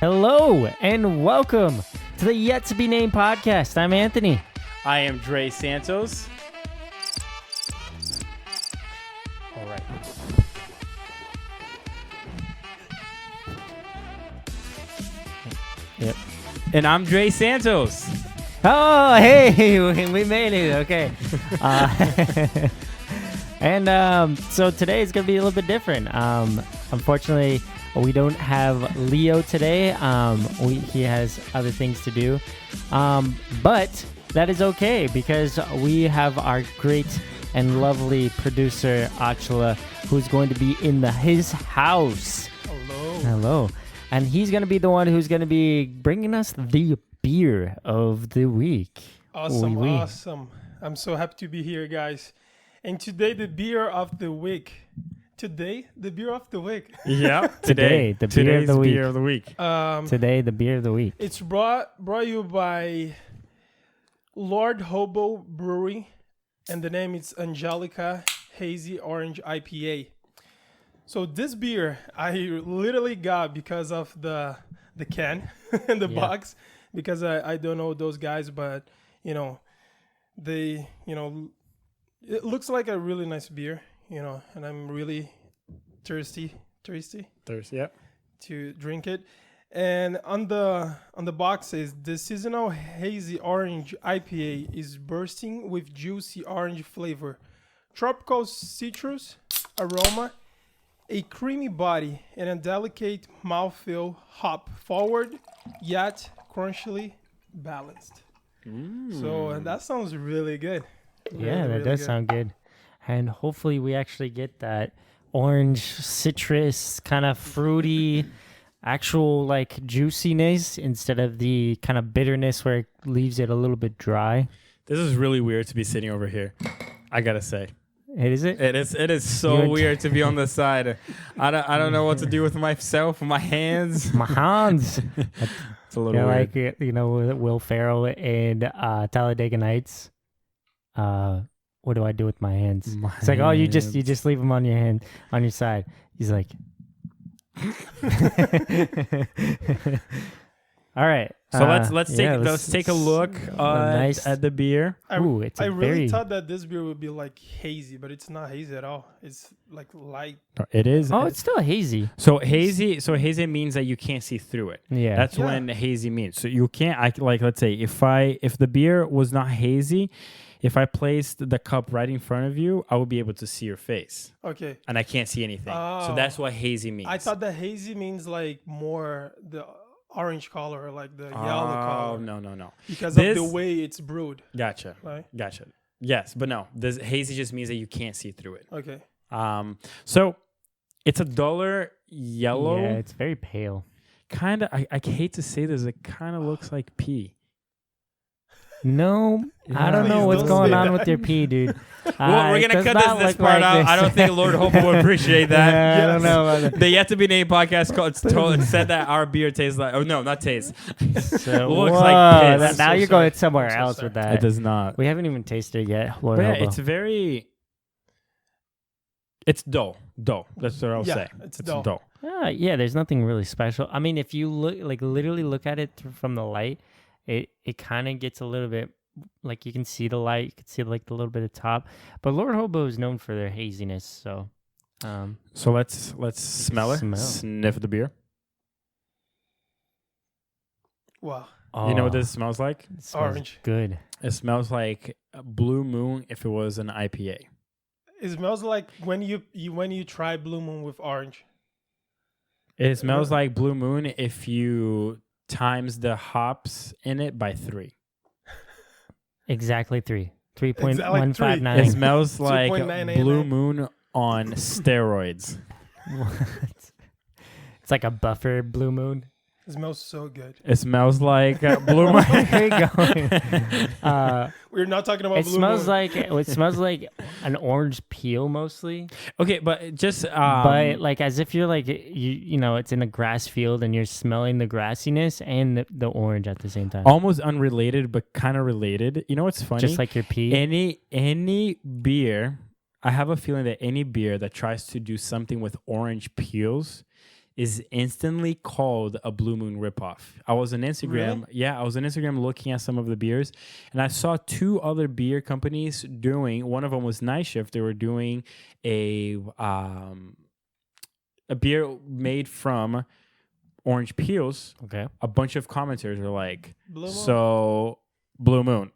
Hello and welcome to the Yet to Be Named podcast. I'm Anthony. I am Dre Santos. All right. Yep. And I'm Dre Santos. Oh, hey, we made it. Okay. So today is going to be a little bit different. Unfortunately, we don't have Leo today. He has other things to do. But that is okay because we have our great and lovely producer, Achla, who's going to be in his house. Hello. And he's going to be the one who's going to be bringing us the beer of the week. Awesome, awesome. I'm so happy to be here, guys. And today, the beer of the week. Today, the beer of the week. Yeah. Today's the beer of the week. Today, the beer of the week. It's brought you by Lord Hobo Brewery. And the name is Angelica Hazy Orange IPA. So this beer, I literally got because of the can and the box. Because I don't know those guys, but, it looks like a really nice beer, and I'm really thirsty, Yeah. to drink it. And on the box says, the seasonal hazy orange IPA is bursting with juicy orange flavor, tropical citrus aroma, a creamy body, and a delicate mouthfeel hop forward, yet crunchily balanced. So that sounds really good. Yeah, that really does good. sound good. And hopefully we actually get that orange citrus kind of fruity actual like juiciness instead of the kind of bitterness where it leaves it a little bit dry. This is really weird to be sitting over here. I gotta say. Is it? It is so weird to be on the side. I don't know what to do with myself, my hands. My hands. It's a little weird. Like, Will Ferrell in Talladega Nights. What do I do with my hands? It's like, oh, you just leave them on your side. He's like, all right. So let's take a look at the beer. I really really thought that this beer would be like hazy, but it's not hazy at all. It's like light. It is. Oh, it's still hazy. So hazy means that you can't see through it. Yeah. That's when hazy means. So you can't let's say if the beer was not hazy, if I placed the cup right in front of you, I would be able to see your face. Okay. And I can't see anything. So that's what hazy means. I thought that hazy means like more the orange color or like the yellow color. Oh, no. Because of the way it's brewed. Gotcha. Right? Gotcha. Yes, but no. This hazy just means that you can't see through it. Okay. So it's a duller yellow. Yeah, it's very pale. Kind of, I hate to say this, it kind of looks like pee. No, I don't know what's going on with your pee, dude. Well, we're going to cut this part out. I don't think Lord Hope will appreciate that. Yeah, I don't know about that. The Yet to Be Named podcast said that our beer tastes like, not taste. So, looks like piss. Now you're going somewhere else with that. It does not. We haven't even tasted it yet, Lord But yeah, Hobo. it's dull. That's what I'll say. It's dull. Yeah, there's nothing really special. I mean, if you literally look at it from the light, it kind of gets a little bit like you can see the light, you can see like the little bit of top. But Lord Hobo is known for their haziness, so. So let's smell it. Sniff the beer. Wow. You know what this smells like? It smells orange. Good. It smells like a Blue Moon if it was an IPA. It smells like when you try Blue Moon with orange. It smells like Blue Moon if you times the hops in it by 3. Exactly 3. 3.159. Exactly It smells like 2.999. Blue Moon on steroids. It's like a buffer Blue Moon. It smells so good. It smells like Blue Moon. There you go. We're not talking about It Blue smells Moon. it smells like an orange peel mostly, Okay, but just but like as if you're like it's in a grass field and you're smelling the grassiness and the orange at the same time. almost unrelated, but kind of related. You know what's funny? Just like your pee. Any beer, I have a feeling that any beer that tries to do something with orange peels is instantly called a Blue Moon ripoff. I was on Instagram. Really? Yeah, I was on Instagram looking at some of the beers, and I saw 2 other beer companies doing. One of them was Night Shift. They were doing a beer made from orange peels. Okay. A bunch of commenters are like, Blue Moon? so Blue Moon.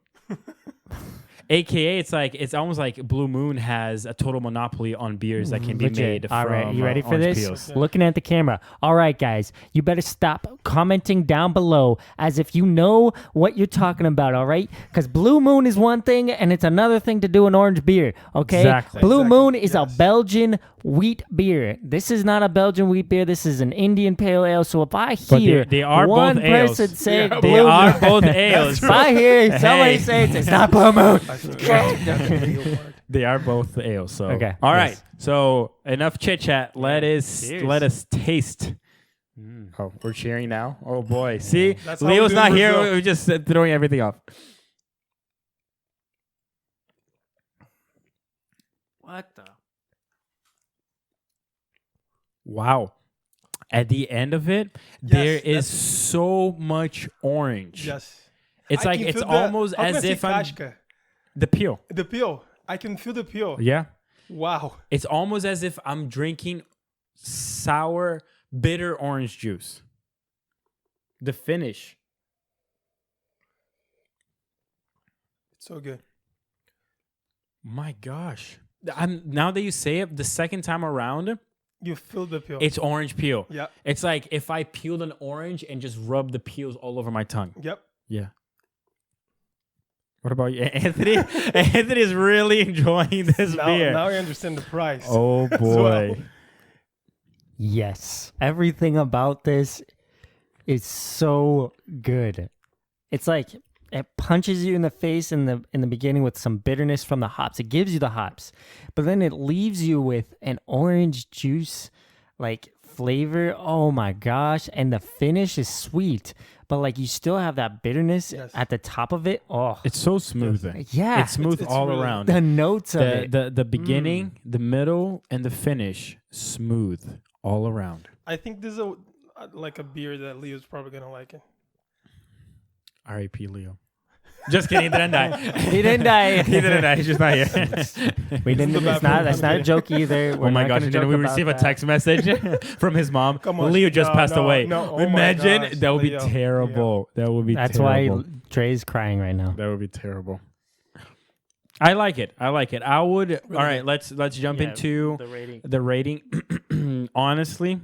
AKA, it's almost like Blue Moon has a total monopoly on beers that can be Legit. made All from right, you ready for orange this? peels. Okay. Looking at the camera. All right, guys, you better stop commenting down below as if you know what you're talking about, all right? Because Blue Moon is one thing, and it's another thing to do an orange beer, okay? Exactly. Blue Exactly. Moon is a Yes. Belgian wheat beer. This is not a Belgian wheat beer. This is an Indian pale ale. So if I hear they are one both ales. person say Yeah, Blue They are Moon, both ales. if I hear somebody Hey. say it's not Blue Moon. I think that's the real part. They are both ales. So Okay, all right. yes. So enough chit chat. Let Cheers. us taste. Oh, we're cheering now. Oh boy. See, That's how we Leo's do in not here. Brazil. We're just throwing everything off. What the? Wow. At the end of it, Yes, there is that's- so much orange. Yes. It's I like can it's feel the- almost how can I as say if I'm casca? the peel. The peel. I can feel the peel. Yeah. Wow. It's almost as if I'm drinking sour, bitter orange juice. The finish. It's so good. My gosh. Now that you say it, the second time around, You feel the peel. it's orange peel. Yeah. It's like if I peeled an orange and just rubbed the peels all over my tongue. Yep. Yeah. What about you, Anthony? Anthony is really enjoying this beer. Now I understand the price. Oh well. boy. Yes. Everything about this is so good. It's like it punches you in the face in the beginning with some bitterness from the hops. It gives you the hops, but then it leaves you with an orange juice like flavor. Oh my gosh. And the finish is sweet, but like you still have that bitterness Yes. at the top of it. Oh, It's so smooth. yeah. It's smooth It's all really- around. The notes of it. The beginning, the middle, and the finish, smooth all around. I think this is like a beer that Leo's probably gonna like it. R.I.P. Leo. Just kidding. He didn't die. He didn't die. He didn't die. He's just not here. We didn't. the That's bathroom. not a joke either. We're Oh my not gosh! gonna And then joke we about receive a that. text message from his mom. Come on. Leo just No, passed no, away. no. Oh my Imagine gosh, that would be Leo. terrible. That would be That's terrible. why Dre's crying right now. That would be terrible. I like it. I like it. I would. All right, let's jump Yeah, into the rating. the rating. honestly,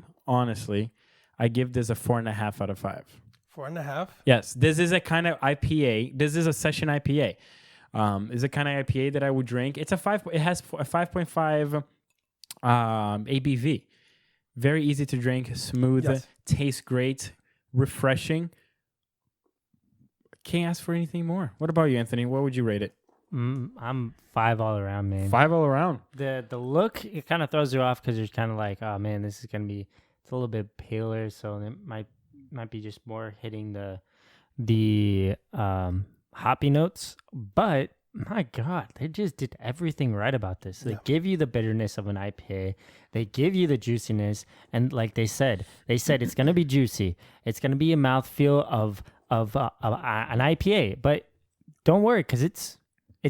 I give this a 4.5 out of 5. 4.5. Yes, this is a kind of IPA. This is a session IPA. Is a kind of IPA that I would drink. It's a 5. It has a 5.5 ABV. Very easy to drink, smooth, Yes. tastes great, refreshing. Can't ask for anything more. What about you, Anthony? What would you rate it? I'm 5 all around, man. 5 all around. The look, it kind of throws you off because you're kind of like, oh man, this is gonna be, it's a little bit paler, so it might be just more hitting the hoppy notes. But my God, they just did everything right about this. They give you the bitterness of an IPA, they give you the juiciness, and like they said it's gonna be juicy. It's gonna be a mouthfeel of an IPA, but don't worry because it's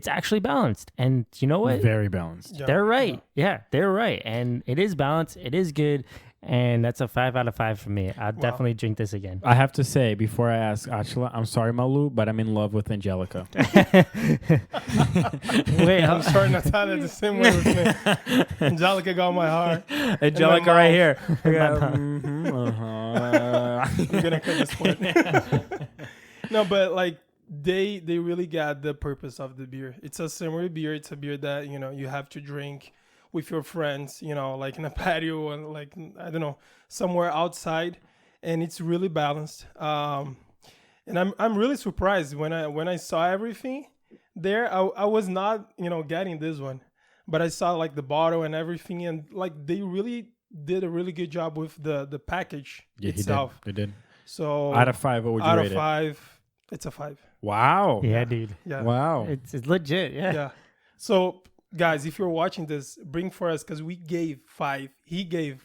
actually balanced. And you know what? Very balanced. Yeah. They're right. Yeah, they're right. And it is balanced. It is good. And that's a 5 out of 5 for me. I'll definitely drink this again. I have to say, before I ask Achila, I'm sorry, Malu, but I'm in love with Angelica. Wait, I'm starting to sound it the same way with me. Angelica got my heart. Angelica right here. You're gonna cut this part. No, but like they really got the purpose of the beer. It's a summer beer. It's a beer that you have to drink with your friends. Like in a patio and like I don't know somewhere outside, and it's really balanced. And I'm really surprised when I saw everything there. I was not getting this one, but I saw like the bottle and everything, and like they really did a really good job with the package itself. They did. So Out of 5, what would you out rate of it? 5, it's a 5. Wow. yeah, dude. Yeah. Wow. It's legit. Yeah. Yeah. So guys, if you're watching this, bring for us because we gave 5. He gave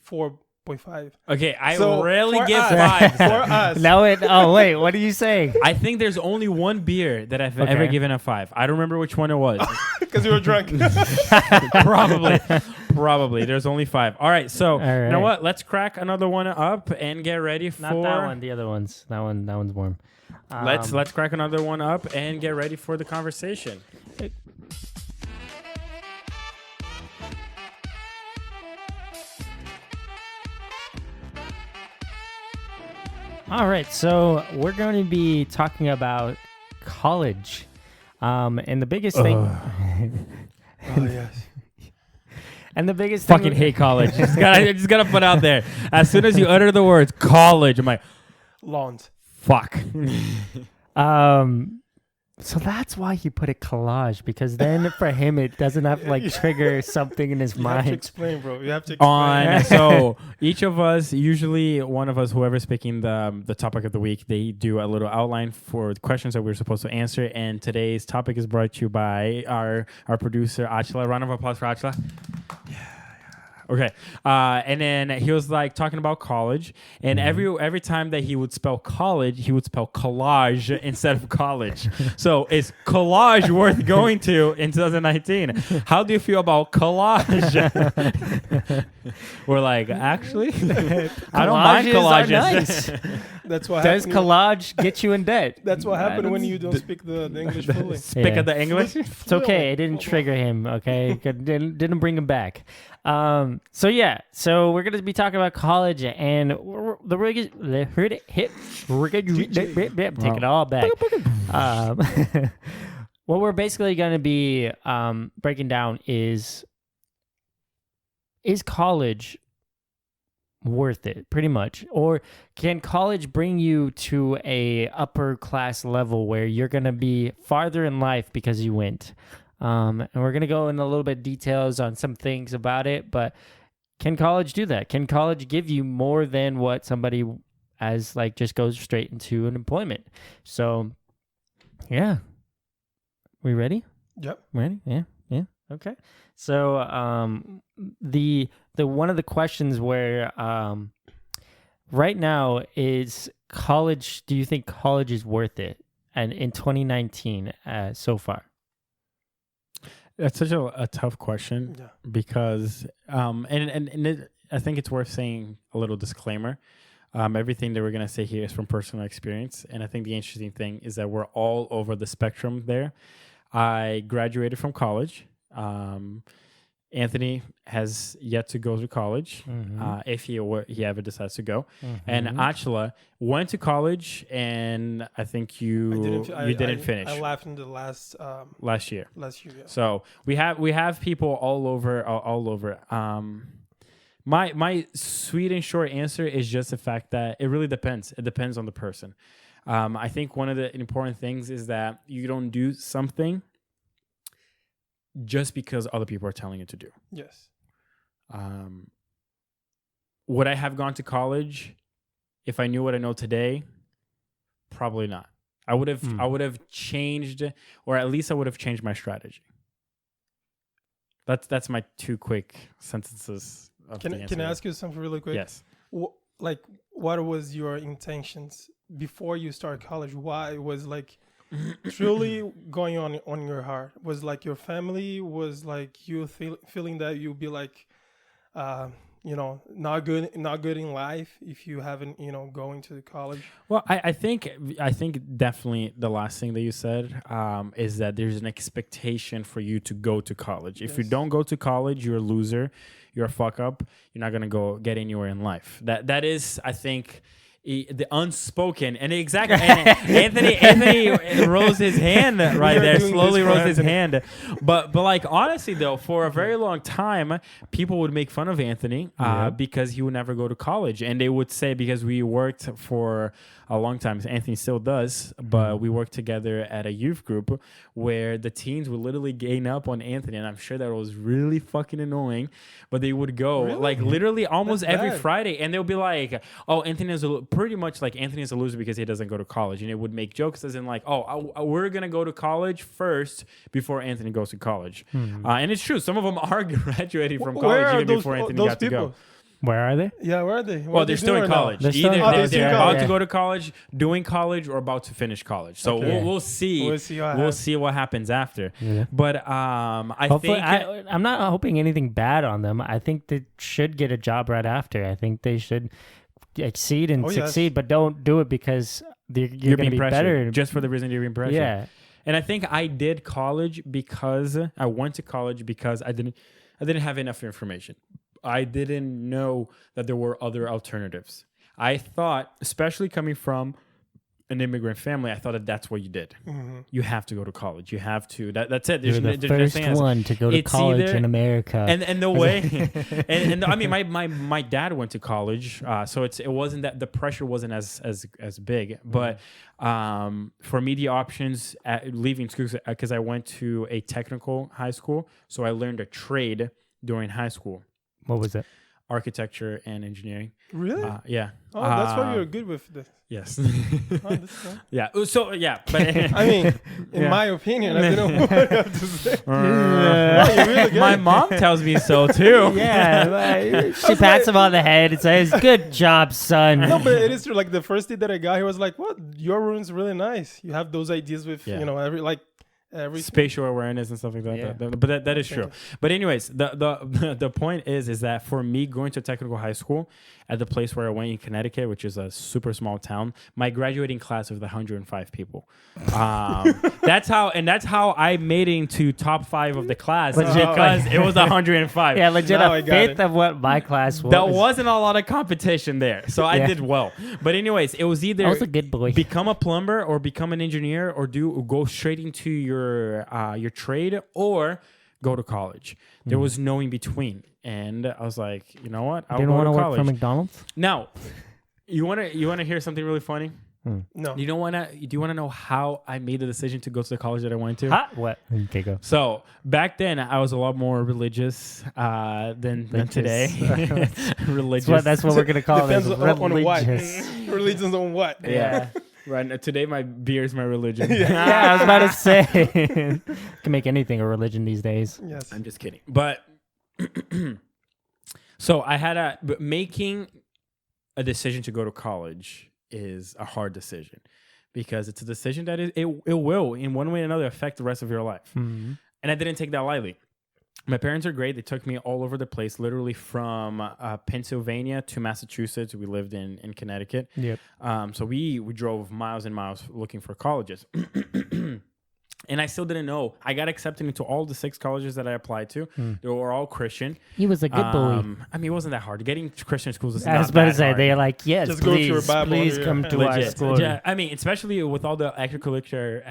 5.5. Okay, I So, rarely for give us- fives. For us. Now it. Oh wait, what are you saying? I think there's only one beer that I've ever Okay. given a 5. I don't remember which one it was. Because you were drunk. Probably. There's only 5. All right, so All you know right. what? Let's crack another one up and get ready for. Not that one. The other ones. That one's warm. Let's crack another one up and get ready for the conversation. All right, so we're going to be talking about college, and the biggest thing. Oh, yes. And the biggest Fucking thing. hate college. just gotta put out there. As soon as you utter the words college, I'm like, Lawns. fuck. So that's why he put it collage, because then for him it doesn't have to like trigger something in his You have to mind. explain, bro. You have to explain. On so each of us, usually one of us, whoever's picking the topic of the week, they do a little outline for the questions that we're supposed to answer. And today's topic is brought to you by our producer Achla. Round of applause for Achla. Okay, and then he was like talking about college, and every time that he would spell college, he would spell collage instead of college. So is collage worth going to in 2019? How do you feel about collage? We're like, actually, I don't mind Collages are collages. nice. That's what Does happened. collage get you in debt? That's what happened when That's- you don't speak the English fully. Speak Yeah. of the English. It's okay. It didn't trigger him. Okay, didn't bring him back. So yeah. So we're gonna be talking about college and the take it all back. What we're basically gonna be breaking down is college worth it, pretty much, or can college bring you to a upper class level where you're gonna be farther in life because you went? And we're gonna go in a little bit details on some things about it, but can college do that? Can college give you more than what somebody as like just goes straight into an employment? So, yeah, we ready? Yep. Ready? Yeah. Okay. So, the one of the questions where right now is college. Do you think college is worth it? And in 2019, so far. That's such a tough question. Yeah. Because I think it's worth saying a little disclaimer. Everything that we're gonna say here is from personal experience, and I think the interesting thing is that we're all over the spectrum there. I graduated from college. Anthony has yet to go to college, if he ever decides to go. And Achla went to college, and I think you didn't finish. I left in the last year. Last year, yeah. So we have people all over. My sweet and short answer is just the fact that it really depends. It depends on the person. I think one of the important things is that you don't do something just because other people are telling you to do. Yes. Would I have gone to college if I knew what I know today? Probably not. I would have changed, or at least I would have changed my strategy. That's my 2 quick sentences. Can I ask you something really quick? Yes. What was your intentions before you start college? Why was like truly going on your heart? Was like your family? Was like you feeling that you'll be like, not good in life if you haven't going to college? Well, I think definitely the last thing that you said is that there's an expectation for you to go to college. If you don't go to college, you're a loser. You're a fuck up. You're not gonna go get anywhere in life. That is, I think, the unspoken and exactly. And Anthony rose his hand right there. Slowly rose his hand. But like honestly though, for a very long time, people would make fun of Anthony because he would never go to college, and they would say, because we worked for a long time. Anthony still does, but we worked together at a youth group where the teens would literally gain up on Anthony, and I'm sure that was really fucking annoying. But they would go like literally almost every Friday, and they'll be like, "Oh, Anthony's pretty much like Anthony's a loser because he doesn't go to college," and it would make jokes as in like, "Oh, we're gonna go to college first before Anthony goes to college," and it's true. Some of them are graduating from college even before Anthony got to go. Where are they? Yeah, where are they? What Well, are they're they still doing in right now? college. They're still Either in college. they're Still in about college. to go to college, doing college, or about to finish college. So Okay. we'll see. We'll see what We'll happens. see what happens after. Yeah. But I Hopefully, think I'm not hoping anything bad on them. I think they should get a job right after. I think they should exceed and Oh, yes. succeed, but don't do it because you're going to being be pressured better. just for the reason you're being pressured. yeah. And I think I did college because I went to college because I didn't have enough information. I didn't know that there were other alternatives. I thought, especially coming from an immigrant family, I thought that that's what you did. Mm-hmm. You have to go to college. You have to. That's it. You're the there's first nothing else. one to go to It's college either- in America. And the way, and I mean, my dad went to college, so it wasn't that the pressure wasn't as big. But for me, the options at leaving school, because I went to a technical high school, so I learned a trade during high school, What was it? architecture and engineering. Really? Yeah. Oh, that's why you're good with this. Yes. Oh, that's cool. Yeah. So yeah, but I mean, in Yeah. my opinion, I don't know what I have to say. Uh, you're really good. my mom tells me so too. Yeah, she pats him on the head and says, "Good job, son." No, but it is true. Like the first day that I got here was like, "What? Your room's really nice. You have those ideas with Yeah. every Spatial awareness and stuff like that. Yeah. But that is true. Okay. But anyways, the point is that for me going to technical high school at the place where I went in Connecticut, which is a super small town, my graduating class was 105 people. That's how I made it into top 5 of the class Legit. because it was 105. Yeah, legit Now I a got fifth it. of what my class was. There wasn't a lot of competition there, so I Yeah. did well. But anyways, it was either I was a good boy. become a plumber or become an engineer or go straight into your trade or go to college. There was no in between, and I was like, you know what? I'll Didn't go want to to work college. for McDonald's. Now, you wanna hear something really funny? no. Do you wanna know how I made the decision to go to the college that I went to? Hot? What? Okay, go. So back then, I was a lot more religious than today. Religious. That's what we're gonna call Depends it. on what. Religious. Religions on what? Yeah. Right now, today my beer is my religion. Yeah, I was about to say. Can make anything a religion these days. Yes. I'm just kidding. But so I had but making a decision to go to college is a hard decision because it's a decision that it will in one way or another affect the rest of your life. Mm-hmm. And I didn't take that lightly. My parents are great. They took me all over the place, literally from Pennsylvania to Massachusetts. We lived in Connecticut. Yep. So we drove miles and miles looking for colleges. And I still didn't know. I got accepted into all the 6 colleges that I applied to. They were all Christian. He was a good boy. I mean, it wasn't that hard. Getting to Christian schools is I not was about to that say hard. they're like, yes, Just go through your please, Bible please and come your- to our Legit. school. Yeah, I mean, especially with all the extracurricular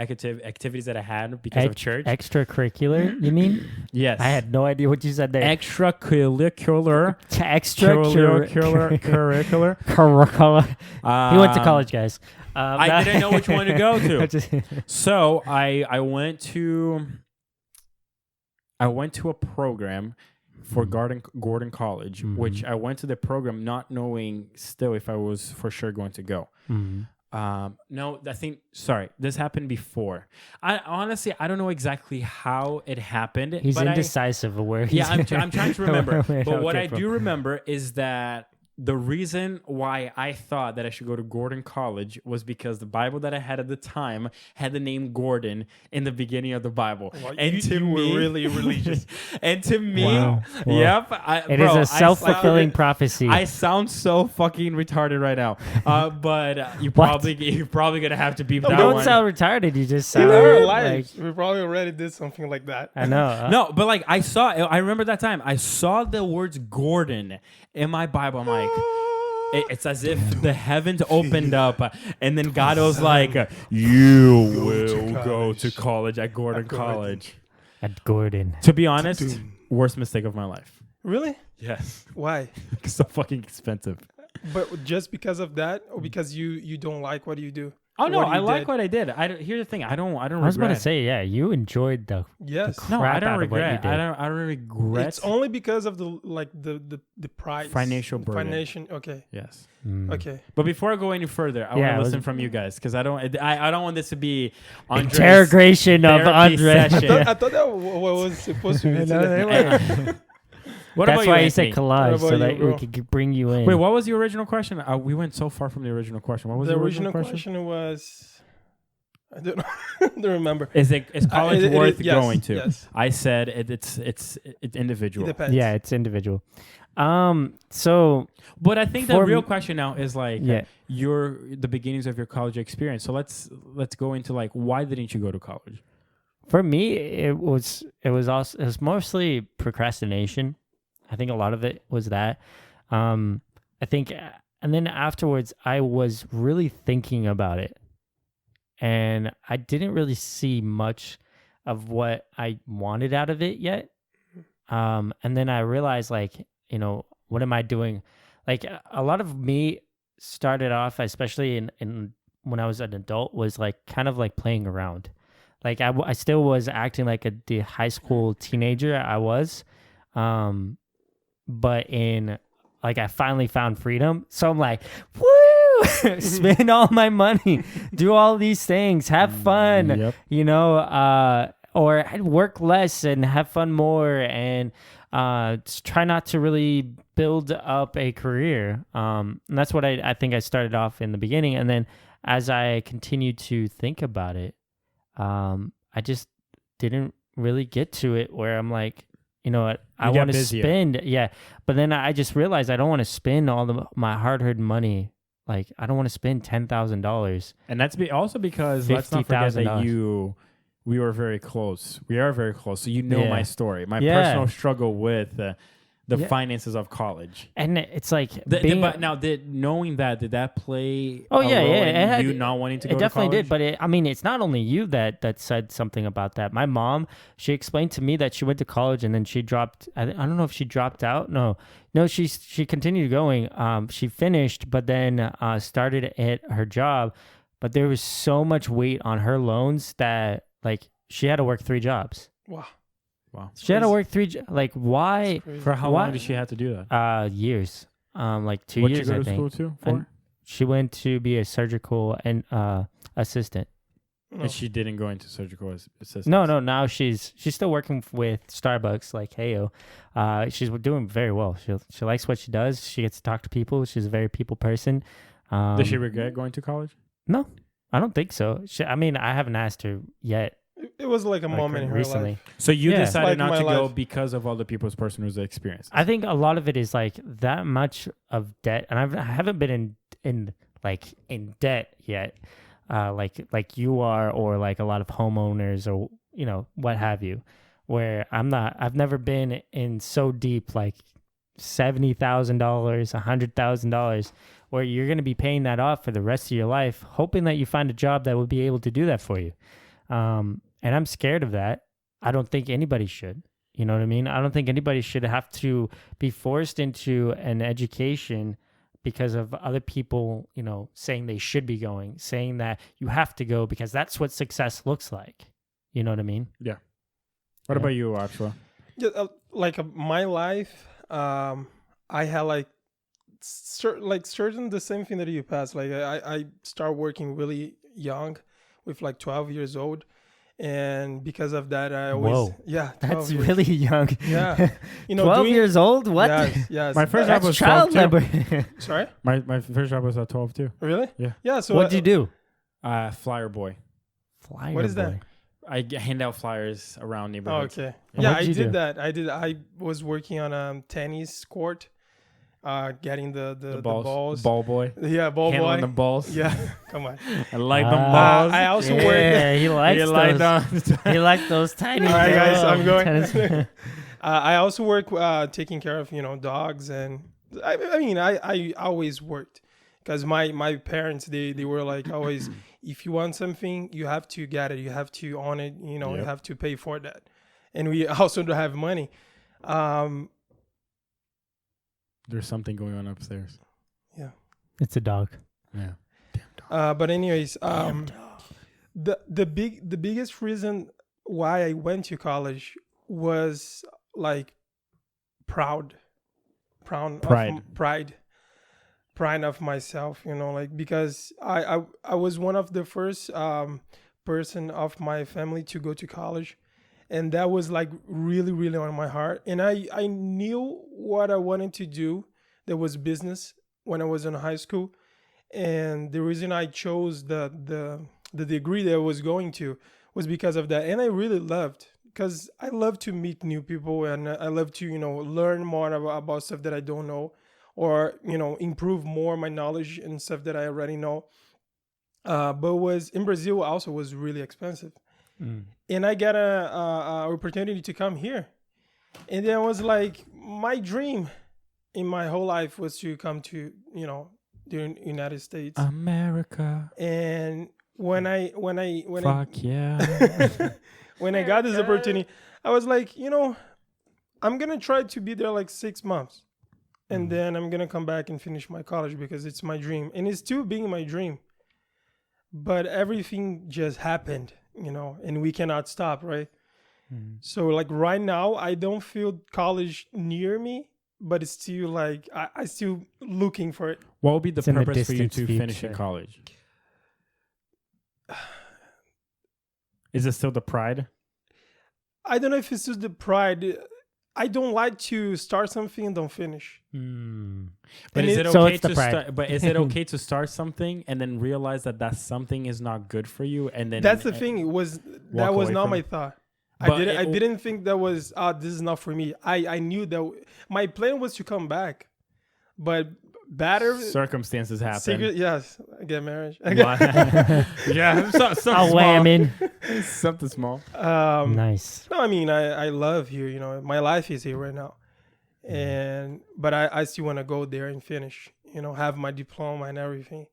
activities that I had because of church. Extracurricular, you mean? Yes. I had no idea what you said there. Extracurricular. Extracurricular. Curricular. He went to college, guys. I didn't know which one to go to. Just- So I went to a program for Gordon College, which I went to the program not knowing still if I was for sure going to go. No, this happened before. I honestly don't know exactly how it happened. He's but indecisive of where he's I'm trying to remember. where But what okay I from. do remember is that the reason why I thought that I should go to Gordon College was because the Bible that I had at the time had the name Gordon in the beginning of the Bible. Well, And to you me, were really religious. and to me, Wow. Wow. yep. It is a self-fulfilling prophecy. I sound so fucking retarded right now. But you're probably gonna have to beep you that don't one. sound retarded. You just In sound our like, lives, we probably already did something like that. I know. Huh? No, but like I remember that time. I saw the words Gordon in my Bible. I'm like, it's as if the heavens opened up, and then God was like, "You will go to college at Gordon College." At Gordon. To be honest, worst mistake of my life. Really? Yes, Why? it's so fucking expensive. But just because of that, or because you don't like what you do? Oh no, What you I like did? what I did. Here's the thing. I don't. I was about to regret. say, yeah, you enjoyed the Yes. crap No, I don't out of what you regret. did. I don't regret. It's only because of the price. Financial burden. Financial. Okay. Yes. Okay. But before I go any further, I Yeah, want it to was- listen from you guys because I don't want this to be Andre's interrogation of therapy Andre. session. I thought that was supposed to be No, today. they were. What That's about why you, he said Anthony? collage, What so about that you, bro? we could bring you in. Wait, what was the original question? We went so far from the original question. What was The the original question was, I don't know, I don't remember. Is college it worth is- yes, going to? yes. I said it's It individual. depends. Yeah, it's individual. So But I think the For real m- question now is like yeah, the beginnings of your college experience. So let's go into like why didn't you go to college? for me, it was mostly procrastination. I think a lot of it was that. I think, and then afterwards, I was really thinking about it, and I didn't really see much of what I wanted out of it yet. And then I realized, like, what am I doing? Like, a lot of me started off, especially in when I was an adult, was like kind of like playing around. Like I still was acting like the high school teenager I was, but in like I finally found freedom. So I'm like, woo, spend all my money, do all these things, have fun, Yep. or I'd work less and have fun more, and try not to really build up a career. And that's what I think I started off in the beginning, and then as I continued to think about it, I just didn't really get to it where I'm like, you know what, I You got want to busier. spend, but then I just realized I don't want to spend all my hard-earned money. Like, I don't want to spend $10,000. And that's also because let's not forget that $50,000. we were very close. We are very close. So you know Yeah. my story, my Yeah. personal struggle with the Yeah. finances of college. And it's like, But now, knowing that, did that play Oh, a yeah, role yeah, in it had- you not wanting to it go to definitely college? did, but it's not only you that said something about that. My mom, she explained to me that she went to college and then she dropped. I don't know if she dropped out. No, she continued going. She finished, but then started at her job. But there was so much weight on her loans that like she had to work 3 jobs. Wow. Wow. She had to Crazy. work 3. Like, why? That's crazy. For how Why- long did she have to do that? Years. Like 2 What years. you go I to think school to for? And- she went to be a surgical and assistant. No. And she didn't go into surgical assistance. No. Now she's still working with Starbucks, like Heyo. She's doing very well. She likes what she does. She gets to talk to people. She's a very people person. Does she regret going to college? No, I don't think so. I haven't asked her yet. It was like a moment in her recently. life. So you Yeah. decided Like not my to go life. because of other people's personal experiences. I think a lot of it is like that much of debt, and I haven't been in debt yet, like you are, or like a lot of homeowners, or what have you, where I'm not. I've never been in so deep, like $70,000, $100,000, where you're going to be paying that off for the rest of your life, hoping that you find a job that will be able to do that for you. And I'm scared of that. I don't think anybody should. You know what I mean? I don't think anybody should have to be forced into an education because of other people, saying they should be going, saying that you have to go because that's what success looks like. You know what I mean? What Yeah. about you, Oxford? Yeah, my life, I had like certain the same thing that you passed. Like I start working really young, with like 12 years old, and because of that, I always Whoa. 12 That's years. really young. Yeah. 12 years old? What? Yes. My first job That's was child 12 too. labor. Sorry. My first job was at 12 too. Really? Yeah. Yeah. So What'd you do? Flyer boy. Flyer What is that? boy. I hand out flyers around Oh, neighborhoods. okay. And Yeah, what I did you did do? that. I was working on a tennis court, getting the balls. Ball boy. Yeah, ball Handling boy. the balls. Yeah, come on. I like Ah. them balls. I also work. Yeah, he likes You like those. them. He likes those tiny. All right, guys, I'm going. tennis- I also work taking care of dogs, and I always worked because my parents they were like always, if you want something you have to get it, you have to own it, you Yep. have to pay for that, and we also don't have money. There's something going on upstairs. It's a dog. Yeah. But anyways, the biggest reason why I went to college was like pride of myself, like because I was one of the first person of my family to go to college, and that was like really, really on my heart. And I knew what I wanted to do. That was business when I was in high school, and the reason I chose the degree that I was going to was because of that. And I really loved, because I love to meet new people, and I love to learn more about stuff that I don't know, or improve more my knowledge and stuff that I already know. But was in Brazil also was really expensive, and I got a opportunity to come here, and then I was like, my dream in my whole life was to come to the United States, America. and when I Fuck yeah. when I got this opportunity, I was like, I'm gonna try to be there like 6 months, and then I'm gonna come back and finish my college because it's my dream, and it's still being my dream. But everything just happened, and we cannot stop, right? So like right now, I don't feel college near me, but it's still like I still looking for it. What would be the It's in the purpose for you distant to finish in future. college? Is it still the pride? I don't know if it's just the pride. I don't like to start something and don't finish. But And is it So okay it's the to pride. start? But is it okay to start something and then realize that something is not good for you, and then That's the thing. That was away not from my it? thought. But I didn't think that was this is not for me. I knew that my plan was to come back, but better circumstances happen. secret. Yes, I get married. Yeah, something A small. whammon. Something small. Nice. No, I mean I love here. My life is here right now, but I still want to go there and finish. Have my diploma and everything.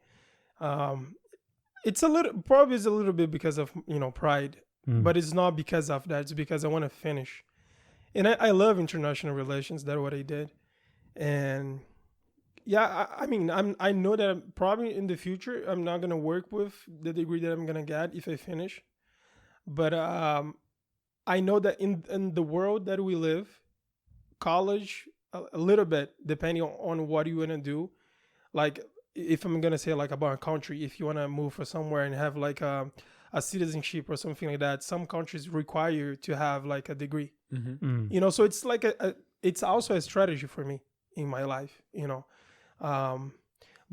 It's a little bit because of pride, but it's not because of that. It's because I want to finish, and I love international relations. That's what I did, and yeah, I mean I know that probably in the future I'm not gonna work with the degree that I'm gonna get if I finish, but I know that in the world that we live, college a little bit depending on what you want to do. Like if I'm gonna say like about a country, if you want to move for somewhere and have like a citizenship or something like that, some countries require you to have like a degree. So it's like it's also a strategy for me in my life.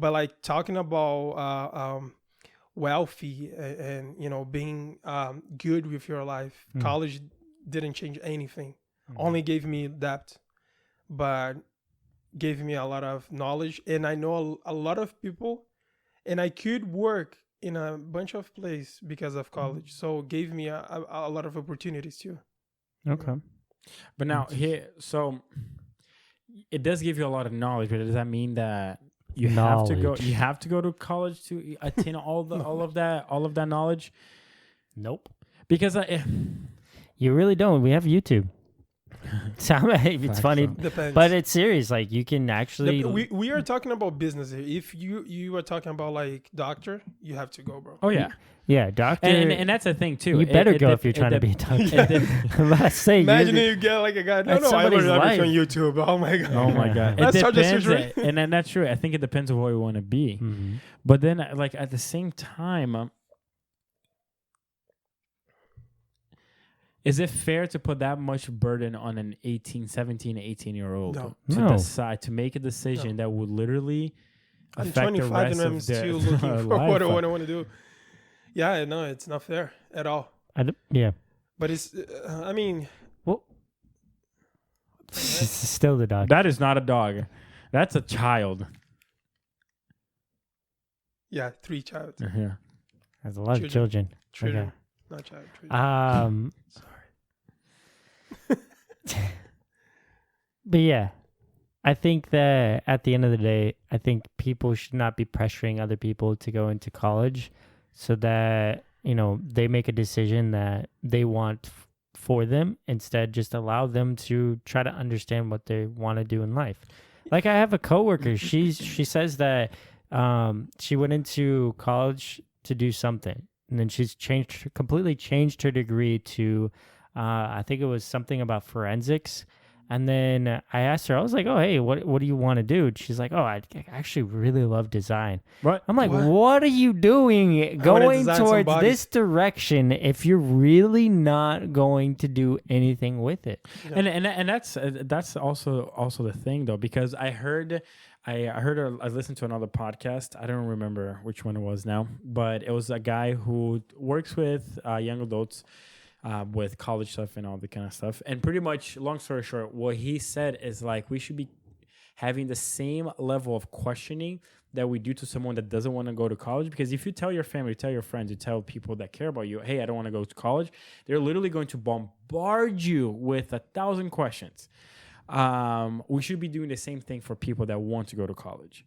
But like talking about wealthy and being good with your life, college didn't change anything. Only gave me depth, but gave me a lot of knowledge, and I know a lot of people, and I could work in a bunch of places because of college. So it gave me a lot of opportunities too. Okay. But now here, so it does give you a lot of knowledge, but does that mean that you have to go? Knowledge. You have to go to college to attain all of that knowledge? Nope. Because You really don't. We have YouTube. It's funny, Depends. but it's serious. Like you can actually. We are talking about business here. If you are talking about like doctor, you have to go, bro. oh yeah, Yeah, doctor. and that's the thing too. you better go if it you're trying to be a doctor. dep- I say Imagine you. you get like a guy. No, That's I learned somebody's everything on life. YouTube. Oh my god. Oh my god! Let's It start the depends, surgery. and then that's true. I think it depends on what you want to be. But then, like at the same time, is it fair to put that much burden on an 18-year-old No. to No. decide to make a decision that would literally I'm affect the 25 rest and I'm of their still looking for life? what I want to do. Yeah, no, it's not fair at all. Yeah. But it's, I mean, Well, it's still the doctor. That is not a dog. That's a child. yeah, 3 child. Yeah. There's a lot of children. Children. Not child. Children. Sorry. But yeah, I think that at the end of the day, I think people should not be pressuring other people to go into college so that, they make a decision that they want for them. Instead, just allow them to try to understand what they want to do in life. Like I have a coworker, she says that she went into college to do something, and then she's completely changed her degree to I think it was something about forensics. And then I asked her, I was like, oh, hey, what do you want to do? And she's like, oh, I actually really love design. What? I'm like, What? what are you doing going design towards somebody. this direction if you're really not going to do anything with it? And that's also the thing though, because I listened to another podcast. I don't remember which one it was now, but it was a guy who works with young adults with college stuff and all the kind of stuff. And pretty much, long story short, what he said is like we should be having the same level of questioning that we do to someone that doesn't want to go to college. Because if you tell your family, tell your friends, you tell people that care about you, hey, I don't want to go to college, they're literally going to bombard you with 1,000 questions. We should be doing the same thing for people that want to go to college.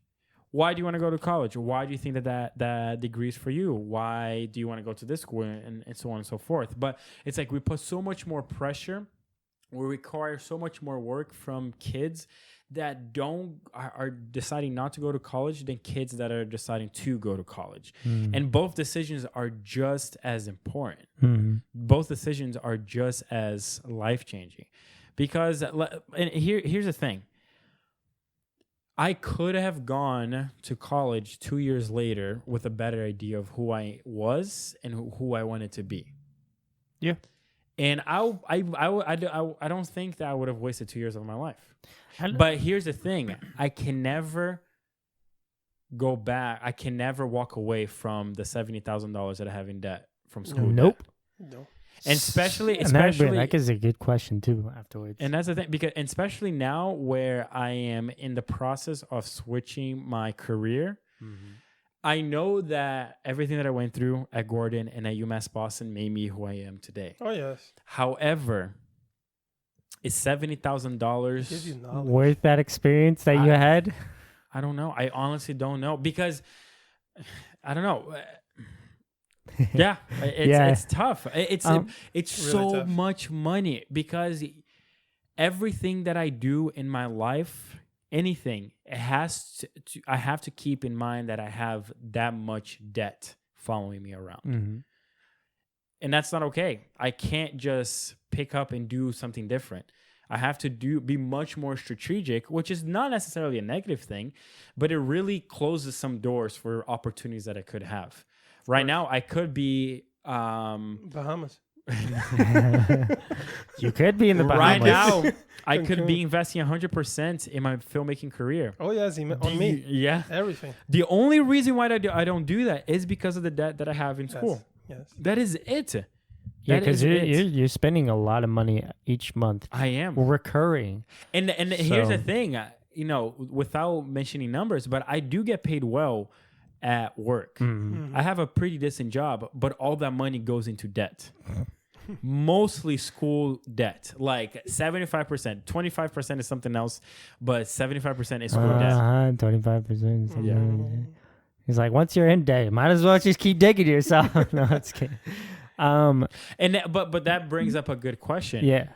Why do you want to go to college? Why do you think that degree is for you? Why do you want to go to this school and so on and so forth? But it's like we put so much more pressure. We require so much more work from kids that are deciding not to go to college than kids that are deciding to go to college. And both decisions are just as important. Both decisions are just as life-changing. Because and here's the thing. I could have gone to college 2 years later with a better idea of who I was and who I wanted to be. Yeah. And I don't think that I would have wasted 2 years of my life. But here's the thing. I can never go back. I can never walk away from the $70,000 that I have in debt from school. Nope. No. And And especially that is a good question too afterwards. And that's the thing, because and especially now where I am in the process of switching my career, I know that everything that I went through at Gordon and at UMass Boston made me who I am today. Oh yes. However, is $70,000 worth that experience that you had? I don't know. I honestly don't know, because I don't know. Yeah, it's tough. It's really so tough. much money, because everything that I do in my life, anything, it has to I have to keep in mind that I have that much debt following me around. And that's not okay. I can't just pick up and do something different. I have to be much more strategic, which is not necessarily a negative thing, but it really closes some doors for opportunities that I could have. Right now, I could be Bahamas. You could be in the Bahamas. Right now, I could be investing 100% in my filmmaking career. Oh yes, on me. Yeah. Everything. The only reason why I don't do that is because of the debt that I have in school. Yes. That is it. Yeah, That because is it. you're spending a lot of money each month. I am. Recurring. And here's the thing, without mentioning numbers, but I do get paid well at work. I have a pretty decent job, but all that money goes into debt. Mostly school debt, like 75%. 25% is something else, but 75% is school debt. 25%. Yeah. He's like, once you're in debt, might as well just keep digging yourself. No, it's kidding. But that brings up a good question. Yeah.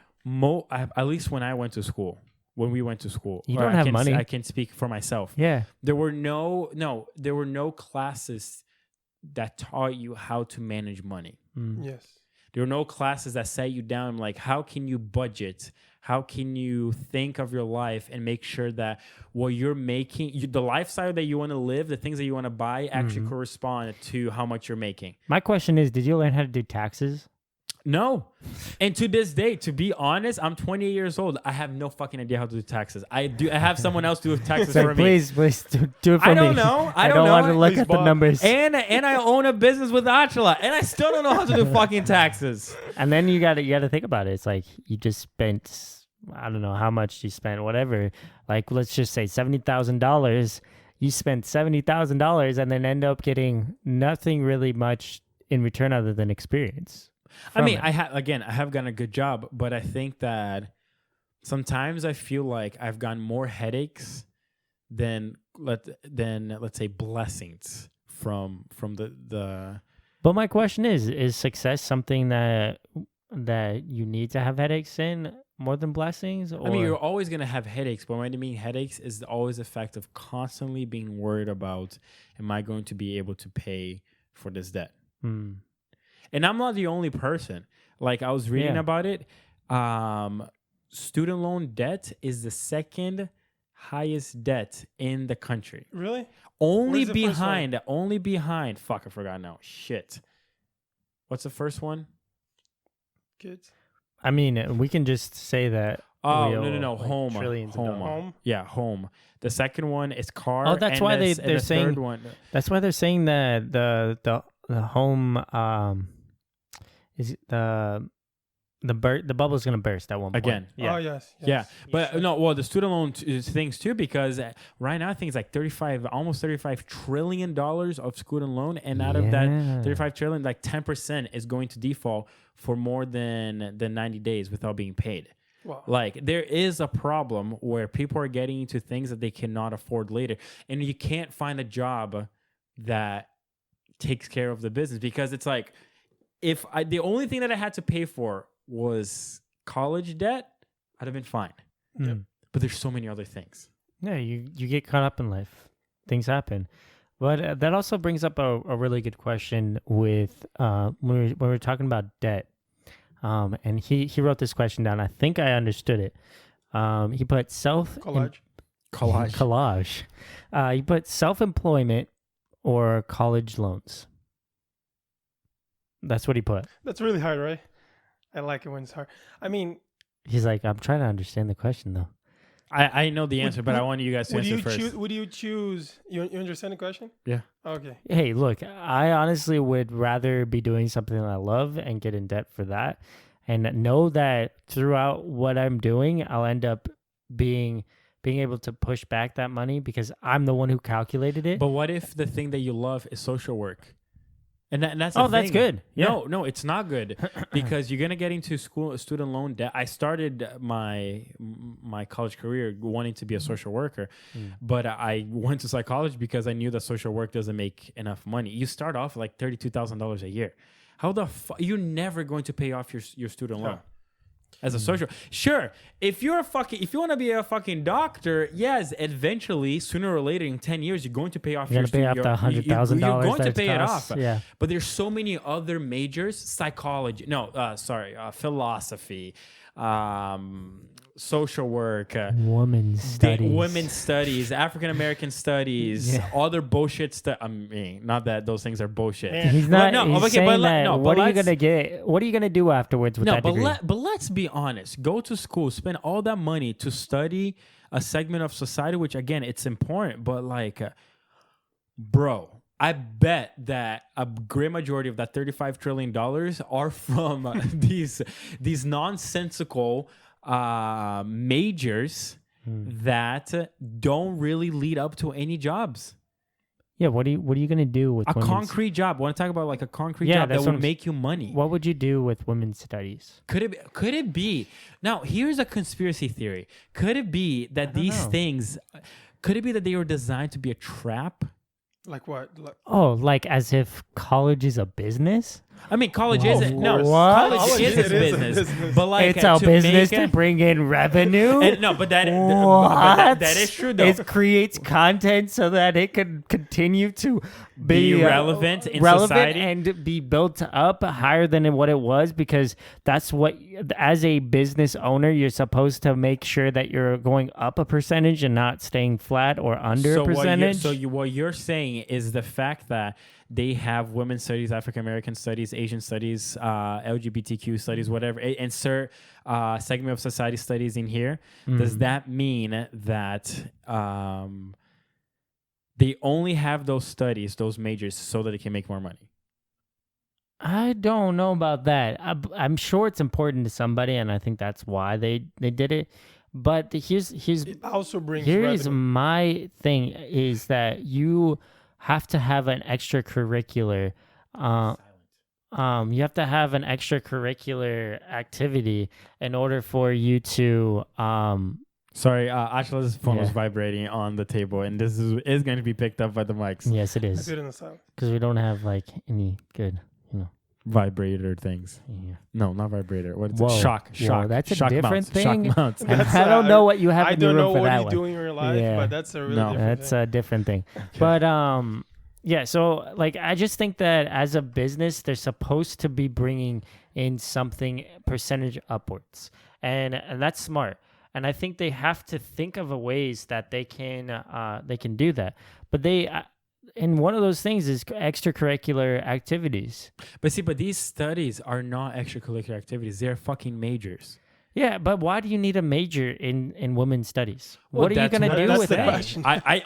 At least when we went to school, you don't have money. I can speak for myself. Yeah. There were no classes that taught you how to manage money. Yes. There were no classes that sat you down like, how can you budget? How can you think of your life and make sure that what you're making, the lifestyle that you want to live, the things that you want to buy actually correspond to how much you're making? My question is, did you learn how to do taxes? No. And to this day, to be honest, I'm 28 years old. I have no fucking idea how to do taxes. I have someone else do taxes So for me. please do it for me. I don't know. I don't want to look Please, at the Bob. numbers. And I own a business with Atila, and I still don't know how to do fucking taxes. And then you gotta think about it. It's like you just spent, I don't know how much you spent, whatever. Like let's just say $70,000. You spent $70,000 and then end up getting nothing really much in return other than experience. I mean, I have gotten a good job, but I think that sometimes I feel like I've gotten more headaches than let's say blessings from the. But my question is success something that you need to have headaches in more than blessings? Or? I mean, you're always gonna have headaches, but when I mean headaches is always the fact of constantly being worried about, am I going to be able to pay for this debt? And I'm not the only person. Like I was reading about it. student loan debt is the second highest debt in the country. Really? Only is the first behind. Fuck, I forgot now. Shit. What's the first one? Kids. I mean, we can just say that. Oh, we owe, no. like, Home. trillions of dollars. Home? Yeah, home. The second one is car. Oh, that's and why the- they're and the saying- third one. That's why they're saying that the home is the bubble's gonna burst at one point. Again. Oh, yes. Yeah, but no. Well, the student loan things too, because right now I think it's like almost $35 trillion of student loan, and out of that Yeah. 35 trillion, like 10% is going to default for more than 90 days without being paid. Wow. Like there is a problem where people are getting into things that they cannot afford later, and you can't find a job that takes care of the business, because it's like the only thing that I had to pay for was college debt, I'd have been fine. Yep. But there's so many other things. Yeah, you get caught up in life. Things happen. But that also brings up a really good question with when we're talking about debt. And he wrote this question down. I think I understood it. He put collage. He put self-employment or college loans. That's what he put. That's really hard, right? I like it when it's hard. I mean, He's like, I'm trying to understand the question though. I know the answer, but I want you guys to answer first. would you choose? You understand the question? Yeah. Okay. Hey, look, I honestly would rather be doing something that I love and get in debt for that, and know that throughout what I'm doing, I'll end up being able to push back that money because I'm the one who calculated it. But what if the thing that you love is social work? And that's that's good. Yeah. No, it's not good because you're gonna get into student loan debt. I started my college career wanting to be a social worker, but I went to psychology because I knew that social work doesn't make enough money. You start off like $32,000 a year. How the fuck? You're never going to pay off your student loan. As a social, sure. If you want to be a fucking doctor, yes, eventually, sooner or later, in 10 years, you're going to pay off You're your gonna pay off the $100,000. You're going to that pay it costs. off. Yeah. But there's so many other majors: psychology, philosophy, social work, Women's studies. women's studies, African American studies, other bullshit stuff. I mean, not that those things are bullshit. He's not. But he's okay, saying but that. no, What but are you let's- gonna get? What are you gonna do afterwards with no, that degree? but let's be honest. Go to school, spend all that money to study a segment of society, which again, it's important. But like, bro, I bet that a great majority of that $35 trillion are from these nonsensical majors that don't really lead up to any jobs. Yeah. What are you gonna do with A women's- concrete job. Want to talk about like a concrete Yeah, job that that's what will I'm- make you money? What would you do with women's studies? Could it be? Now, here's a conspiracy theory. Could it be that these know. things? Could it be that they were designed to be a trap? Like what? Like, Oh, like as if college is a business? I mean, college Whoa, isn't. No, what? college College is is a a business. business. But like It's a to business make to bring in revenue. no, but that What? that is true though. It creates content so that it can continue to Be be relevant in relevant society. and be built up higher than what it was, because that's what, as a business owner, you're supposed to make sure that you're going up a percentage and not staying flat or under a percentage. What you're saying is the fact that they have women's studies, African American studies, Asian studies, LGBTQ studies, whatever, insert segment of society studies in here. Does that mean that they only have those studies, those majors, so that they can make more money? I don't know about that. I'm sure it's important to somebody, and I think that's why they did it. But here's it also brings here's revenue. my thing is that you have to have an extracurricular you have to have an extracurricular activity in order for you to Sorry, Ashla's phone was Yeah. vibrating on the table, and this is going to be picked up by the mics. yes, it I is, do it in the silence. because we don't have like any good, Vibrator things. yeah. No, not vibrator. What is Whoa. it? Shock. Whoa, that's a shock different mounts, thing. Shock mounts. And That's, I don't know what you have I in the don't know room for what that you're one. doing in your life, Yeah. but that's a really No. different That's thing. a different thing. But yeah, so like I just think that as a business, they're supposed to be bringing in something percentage upwards. and that's smart. And I think they have to think of a ways that they can do that. But and one of those things is extracurricular activities. But these studies are not extracurricular activities. They're fucking majors. Yeah, but why do you need a major in women's studies? Well, what are you gonna do that's with the that? question. I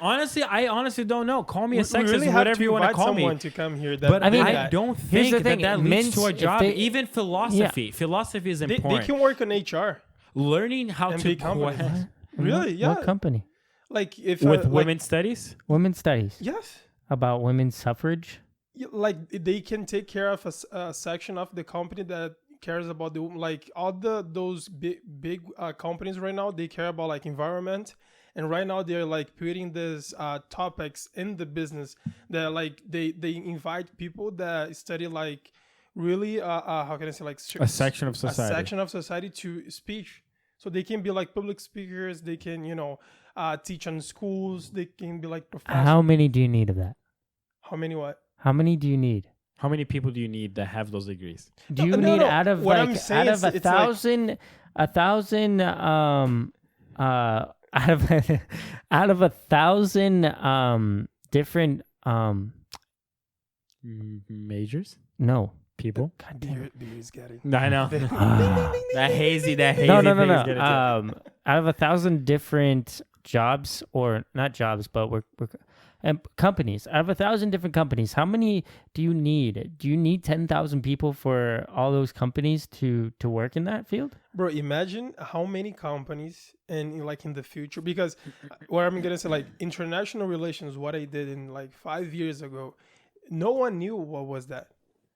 honestly don't know. Call me a We sexist, really have whatever you want to invite call me. someone to come here. That But I did mean, that. I don't Here's the think that thing, leads to a men's- if job. they- Even philosophy. Philosophy is they important. can work on HR. Learning how And to big companies. quest Really? Yeah. What company? Like if with like, women's studies. Women's studies yes. about women's suffrage. Like they can take care of a section of the company that cares about the like all those big companies right now. They care about like environment, and right now they're like putting these topics in the business that like they invite people that study like really how can I say like A section of society. a section of society to speech, so they can be like public speakers. They can teach on schools. They can be like professors. How many do you need of that? How many what? How many do you need? How many people do you need that have those degrees? Do you No, need no. out of What like I'm saying out of is a it's like- thousand out of out of 1,000 different Majors? no People? God damn it. Beer's getting. I know. Ah. that hazy no thing is getting out of 1,000 different jobs, or not jobs, but we're companies, out of 1,000 different companies, how many do you need? Do you need 10,000 people for all those companies to work in that field? Bro, imagine how many companies and like in the future, because what I'm gonna say, like international relations, what I did in like 5 years ago, no one knew what was that.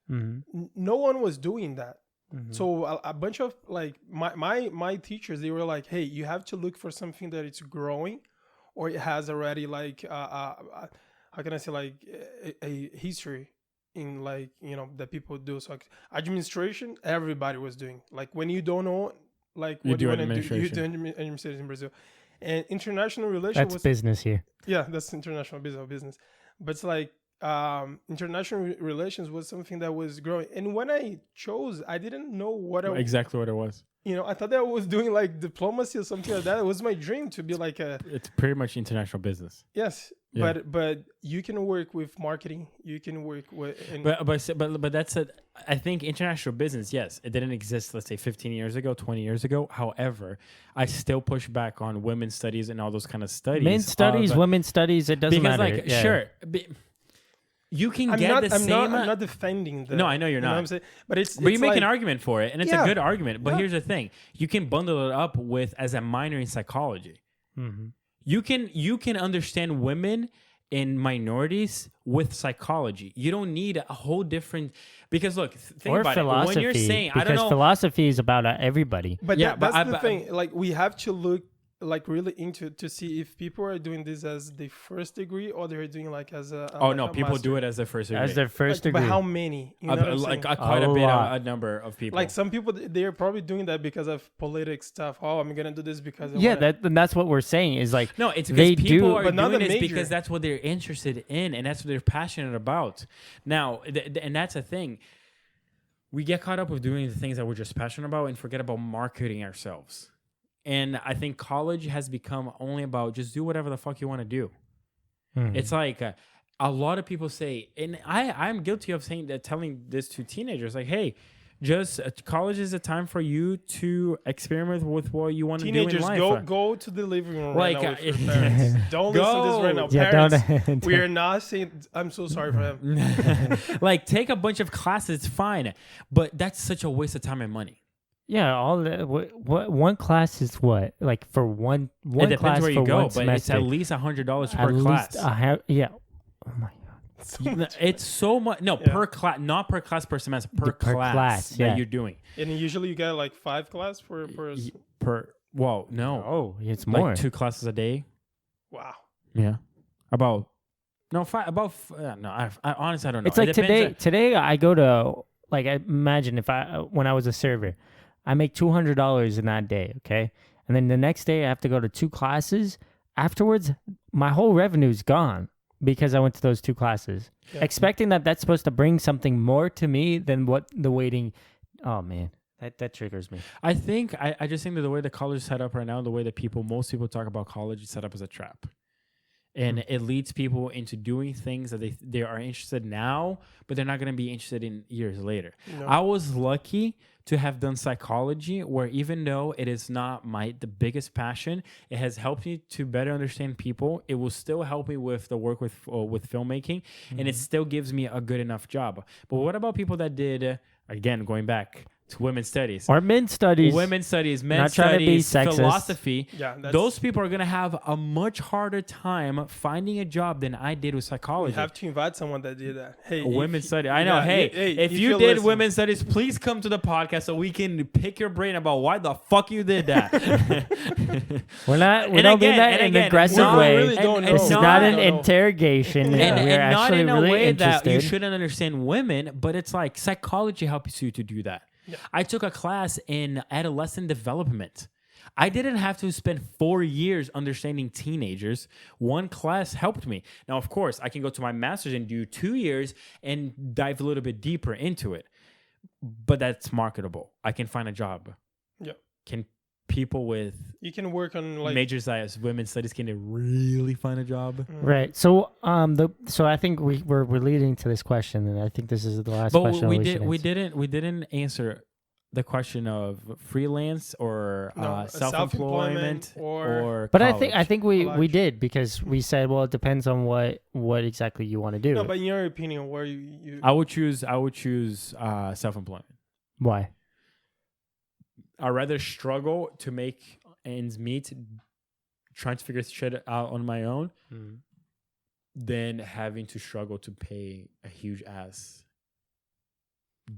No one was doing that. So a bunch of like my teachers, they were like, hey, you have to look for something that it's growing, or it has already like how can I say like a history in like that people do. So like, administration, everybody was doing. Like when you don't know, like You what do you want to do, you administration. do administration in Brazil. And international relations That's was business here. yeah, that's international business. But it's like international relations was something that was growing. And when I chose, I didn't know what I exactly what it was. I thought that I was doing like diplomacy or something like that. It was my dream to be like a It's pretty much international business. yes. Yeah. But you can work with marketing. You can work with But that's I think international business, yes, it didn't exist, let's say 15 years ago, 20 years ago. However, I still push back on women's studies and all those kind of studies. Men's studies, women's studies, it doesn't because matter. like Yeah. sure, you can I'm get not, the I'm same. not I'm not defending that. No, I know you're you know not. what I'm saying? But it's But you make like, an argument for it, and it's a Yeah. good argument. But Yeah. here's the thing: you can bundle it up with as a minor in psychology. You can understand women and minorities with psychology. You don't need a whole different because look, think Or about philosophy, it. When you're saying, I don't because know, philosophy is about everybody. But Yeah, but that's the but- thing. Like we have to look like really into to see if people are doing this as the first degree or they're doing like as a oh like no, a people do master. it as their first degree. As their first Like, degree. But how many? You know what I'm like saying? quite A a bit, lot. a number of people. Like some people, they're probably doing that because of politic stuff. Oh, I'm gonna do this because I yeah, wanna. that's what we're saying is like No, it's they because people do, are But not doing the this major. because that's what they're interested in and that's what they're passionate about. Now, and that's a thing. We get caught up with doing the things that we're just passionate about and forget about marketing ourselves. And I think college has become only about just do whatever the fuck you want to do. It's like a lot of people say, and I'm guilty of saying that, telling this to teenagers, like, hey, just college is a time for you to experiment with what you want to do in Teenagers, life. go to the living room Like, right now with your parents. Don't listen to this right now, Yeah, parents. don't- We are not saying. I'm so sorry for him. Like take a bunch of classes, it's fine, but that's such a waste of time and money. yeah, all the, what one class is what? Like for one It class depends where for you go, one but semester. it's at least $100 At per class. least yeah. Oh my god. It's so much. No, Yeah. per class, not per class per semester. Per, Per class, class, that yeah. you're doing. And usually you get like 5 class for Per whoa, no, Oh, it's more. like 2 classes a day. wow. Yeah, about no 5 about no. I honestly I don't know. It's like It depends today I go to like imagine if when I was a server, I make $200 in that day, okay? And then the next day I have to go to 2 classes. Afterwards, my whole revenue is gone because I went to those 2 classes. Yeah. Expecting that that's supposed to bring something more to me than what the waiting. Oh man, That triggers me. I just think that the way the college is set up right now, the way that most people talk about college is set up as a trap. And it leads people into doing things that they are interested now, but they're not going to be interested in years later. No. I was lucky to have done psychology, where even though it is not the biggest passion, it has helped me to better understand people. It will still help me with the work with filmmaking, and it still gives me a good enough job. But what about people that did, again, going back to women's studies or men's studies, men's studies, philosophy. Yeah, those people are going to have a much harder time finding a job than I did with psychology. You have to invite someone that did that. Hey, women's studies. I know. Hey, if you did women's studies, please come to the podcast so we can pick your brain about why the fuck you did that. we don't mean that in an aggressive way. Really don't know. It's not an interrogation. And we're not actually in a really way interested. that you shouldn't understand women, but it's like psychology helps you to do that. Yeah. I took a class in adolescent development. I didn't have to spend 4 years understanding teenagers. One class helped me. Now, of course, I can go to my master's and do 2 years and dive a little bit deeper into it. But that's marketable. I can find a job. Yeah. Can people with can work on majors as women's studies, can they really find a job? Right. So so I think we're leading to this question, and I think this is the last question. We didn't answer the question of freelance or self-employment or but college. I think we did, because we said, well, it depends on what exactly you want to do. No, but in your opinion, where you I would choose self-employment. Why? I'd rather struggle to make ends meet, trying to figure shit out on my own, than having to struggle to pay a huge ass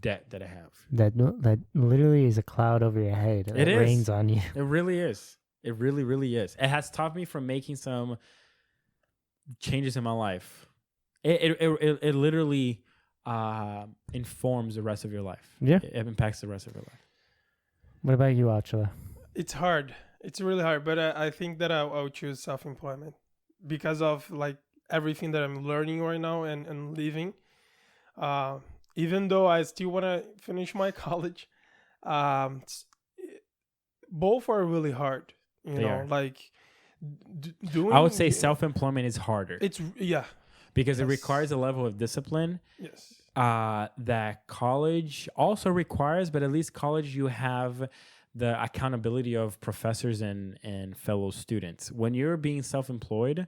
debt that I have. That literally is a cloud over your head. It rains on you. It really is. It really, really is. It has stopped me from making some changes in my life. It literally informs the rest of your life. Yeah. It impacts the rest of your life. What about you, Achila? It's hard. It's really hard, but I think that I would choose self-employment because of like everything that I'm learning right now and living. Even though I still want to finish my college, both are really hard. You know, like doing. I would say self-employment is harder. It's because it requires a level of discipline. Yes. That college also requires, but at least college you have the accountability of professors and fellow students. When you're being self-employed,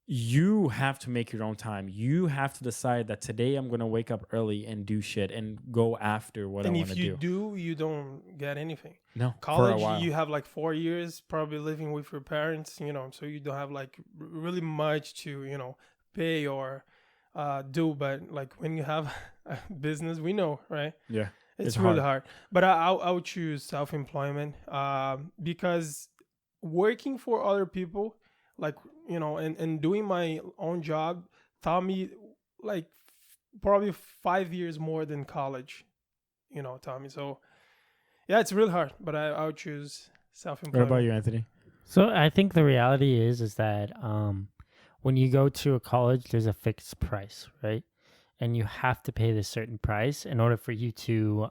you have to make your own time. You have to decide that today I'm going to wake up early and do shit and go after what I want to do. And if you do, you don't get anything. No, college, for a while. You have like 4 years probably living with your parents, so you don't have like really much to, pay or do. But like when you have a business, we know, right? Yeah. It's really hard. But I would choose self-employment because working for other people, like, and doing my own job taught me like probably 5 years more than college, taught me. So yeah, it's really hard, but I would choose self-employment. What about you, Anthony? So I think the reality is that when you go to a college, there's a fixed price, right? And you have to pay this certain price in order for you to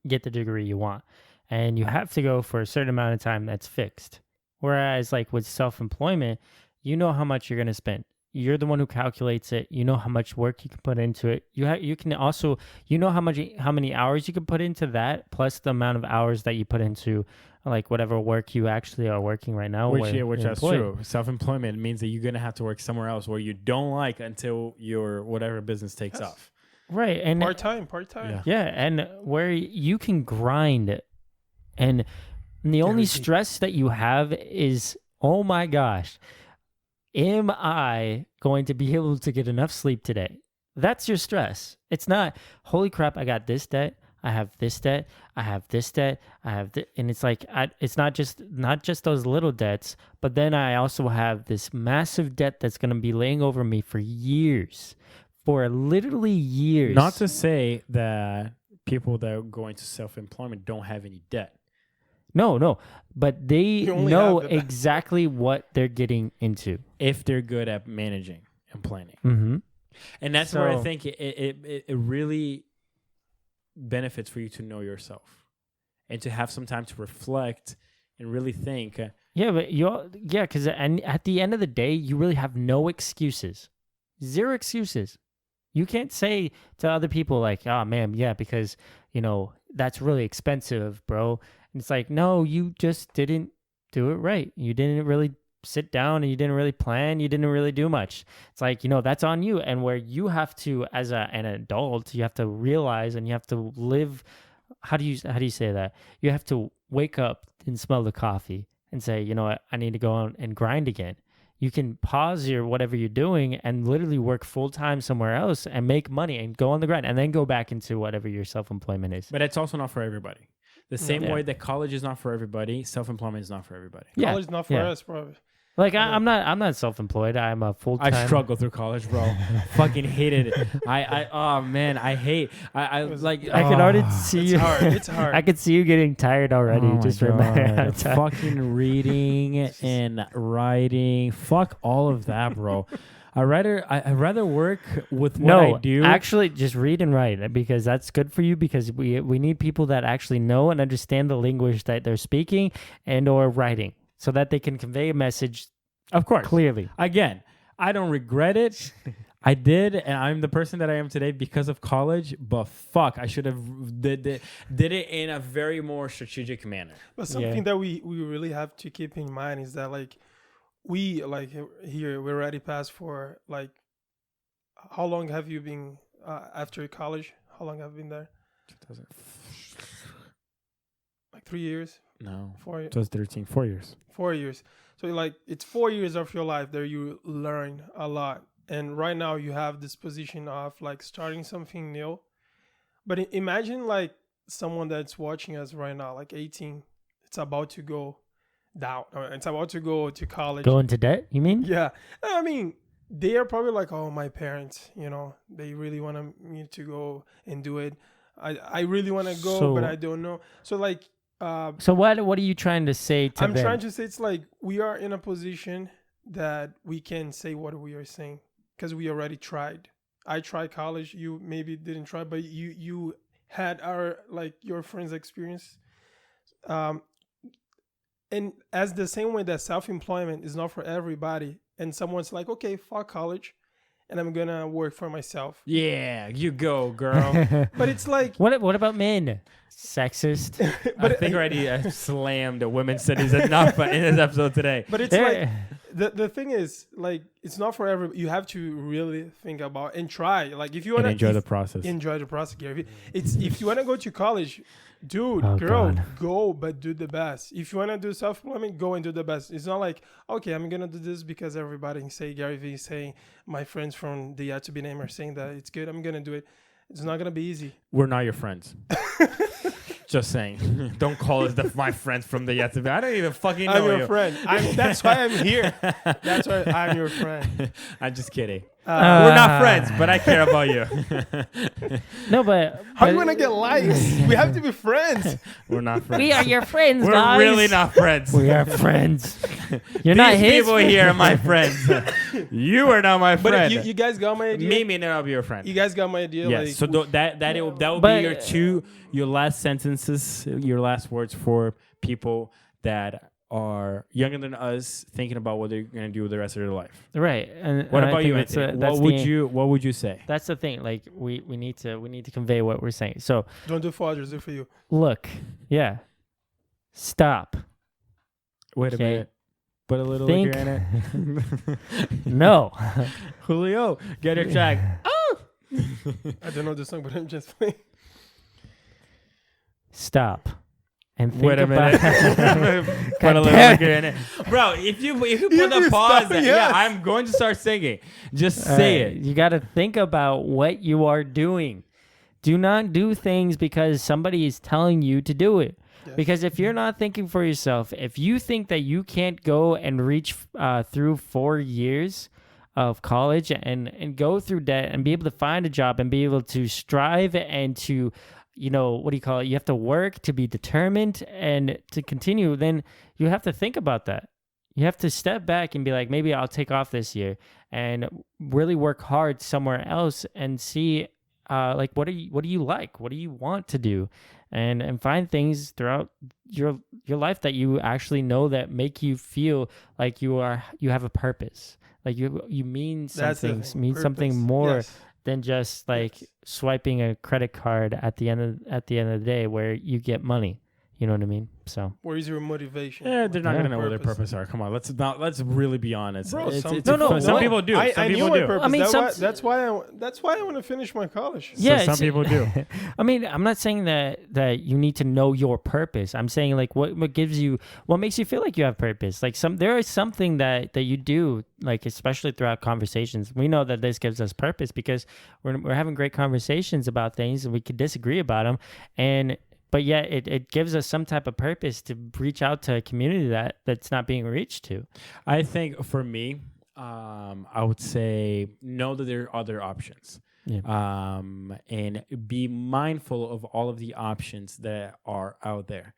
get the degree you want. And you have to go for a certain amount of time that's fixed. Whereas like with self-employment, you know how much you're going to spend. You're the one who calculates it. You know how much work you can put into it. You can also, how many hours you can put into that, plus the amount of hours that you put into like whatever work you actually are working right now. Which that's true. Self-employment means that you're going to have to work somewhere else where you don't like until your whatever business takes off. Right. And part-time. Yeah. And where you can grind, and the only stress that you have is, oh my gosh, am I going to be able to get enough sleep today? That's your stress. It's not, holy crap, I got this debt, I have this debt, I have this debt, and it's like, it's not just those little debts, but then I also have this massive debt that's going to be laying over me for years, for literally years. Not to say that people that are going to self-employment don't have any debt. No, but they know exactly what they're getting into if they're good at managing and planning. Mm-hmm. And that's where I think it really benefits for you to know yourself. and to have some time to reflect and really think. Yeah, but because at the end of the day, you really have no excuses, zero excuses. You can't say to other people like, "Oh man, yeah," because that's really expensive, bro. And it's like, no, you just didn't do it right. You didn't really sit down and you didn't really plan. You didn't really do much. It's like, that's on you. And where you have to, as an adult, you have to realize and you have to live. How do you say that? You have to wake up and smell the coffee and say, you know what, I need to go on and grind again. You can pause whatever you're doing and literally work full time somewhere else and make money and go on the grind and then go back into whatever your self-employment is. But it's also not for everybody. The same way that college is not for everybody, self-employment is not for everybody. College is not for us, probably. Like I'm not self-employed. I'm a full-time. I struggled through college, bro. Fucking hated it. Oh man, I could already see you. It's hard. I could see you getting tired already. Oh just my remember. God. Fucking reading and writing. Fuck all of that, bro. I'd rather work with what I do. Actually, just read and write because that's good for you because we need people that actually know and understand the language that they're speaking and or writing so that they can convey a message of course clearly. Again, I don't regret it. I did, and I'm the person that I am today because of college, but fuck, I should have did it in a very more strategic manner. But something that we really have to keep in mind is that we here we're already past for how long have you been after college? How long have you been there? 2000. 3 years? No. 4 years. 2013. 4 years. 4 years. So it's 4 years of your life that you learn a lot. And right now you have this position of starting something new. But imagine someone that's watching us right now, 18, it's about to go down. It's about to go to college. Go into debt, you mean? Yeah. I mean, they are probably oh, my parents, they really want me to go and do it. I really want to go, but I don't know. So so what are you trying to say to them? I'm trying to say it's we are in a position that we can say what we are saying because we already tried. I tried college. You maybe didn't try, but you had your friend's experience. And as the same way that self-employment is not for everybody, and someone's okay, fuck college, and I'm gonna work for myself. Yeah, you go, girl. But it's what about men? Sexist. But I think already slammed the women's studies enough in this episode today. But it's the thing is it's not for everybody. You have to really think about and try. If you want to enjoy the process. Enjoy the process, Gary. If you want to go to college, dude, girl, God. go, but do the best. If you want to do self-employment, go and do the best. It's not okay, I'm going to do this because everybody say Gary Vee saying, my friends from the TYTBN are saying that it's good. I'm going to do it. It's not going to be easy. We're not your friends. Just saying. Don't call us my friends from the TYTBN. I don't even fucking know you. I'm your friend. That's why I'm here. That's why I'm your friend. I'm just kidding. We're not friends, but I care about you. No, but how are you gonna get likes? We have to be friends. We're not friends. We are your friends, We're guys. really not friends. We are friends. You're not his These people here are my friends. You are not my friend. But you guys got my idea. Me may not be your friend. You guys got my idea. Yes. So that will be your last sentences, your last words for people that are younger than us, thinking about what they're gonna do with the rest of their life. Right. And what about you, Anthony? What would you say? That's the thing. We need to convey what we're saying. So don't do for others, do for you. Look, yeah. Stop. Wait a minute. Put a little liquor in it. No. Julio, get your track. Oh. I don't know the song, but I'm just playing. Stop. And think wait a minute. Put a little liquor in it, bro. If you put the pause, yeah, I'm going to start singing. Just say it. You got to think about what you are doing. Do not do things because somebody is telling you to do it. Yes. Because if you're not thinking for yourself, if you think that you can't go and reach through 4 years of college and go through debt and be able to find a job and be able to strive and to what do you call it? You have to work to be determined and to continue. Then you have to think about that. You have to step back and be like, maybe I'll take off this year and really work hard somewhere else and see, what do you like? What do you want to do? and find things throughout your life that you actually know that make you feel like you have a purpose, like you mean That's the something, thing. mean something Purpose. more Yes. than just like Yes. swiping a credit card at the end of the day where you get money. You know what I mean? So Where is your motivation? Yeah, they're not Yeah. gonna know what their purpose are. Come on, let's really be honest. Bro, It's, some it's people No, some what? people do. Some I people knew my do. purpose. I mean, That's why I want to finish my college. yeah, some it's- people do. I mean, I'm not saying that you need to know your purpose. I'm saying like what makes you feel like you have purpose. Like there is something that you do, like especially throughout conversations. We know that this gives us purpose because we're having great conversations about things and we could disagree about them, but yet it gives us some type of purpose to reach out to a community that's not being reached to. I think for me, I would say know that there are other options. Yeah. And be mindful of all of the options that are out there.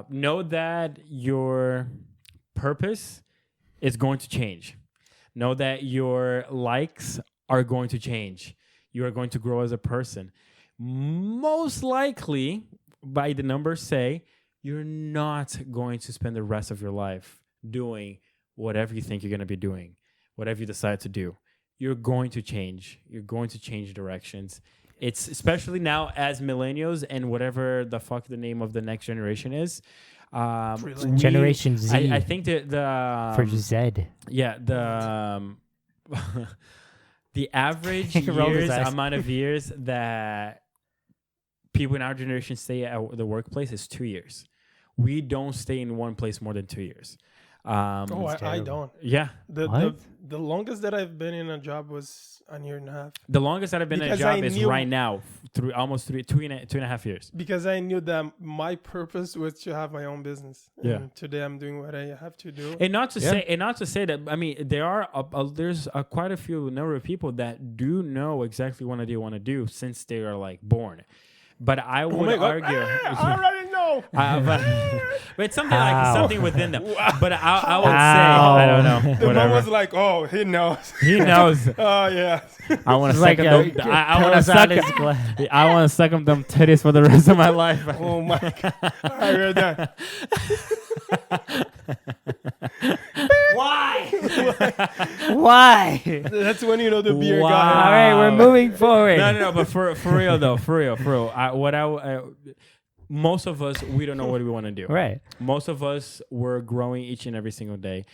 Know that your purpose is going to change. Know that your likes are going to change. You are going to grow as a person. Most likely, by the numbers say, you're not going to spend the rest of your life doing whatever you think you're going to be doing, whatever you decide to do. You're going to change. You're going to change directions. It's especially now as millennials and whatever the fuck the name of the next generation is. Generation Z. I think that the For Zed. yeah the average He rolled his eyes. amount of years that people in our generation stay at the workplace is 2 years. We don't stay in one place more than 2 years. I terrible. don't. Yeah. The longest that I've been in a job was a year and a half. The longest that I've been in a Because job I is knew- right now, through almost 2.5 years. Because I knew that my purpose was to have my own business. Yeah. And today I'm doing what I have to do. And not to say that, I mean, there are there's quite a few number of people that do know exactly what they want to do since they are like born. But I Oh would my God. argue. I already know. But it's something like something within them. But I would say How? I don't know. The mom Whatever. was like, "Oh, he knows." He knows. Oh yeah. I want to It's like suck them. I want to pills out suck. his gla- I want to suck them titties for the rest of my life. Oh my God. I read that. Why? Why? That's when you know the beer Wow. guy. All right, we're moving forward. No. But for real though, for real. Most of us, we don't know what we want to do. Right. Most of us, we're growing each and every single day.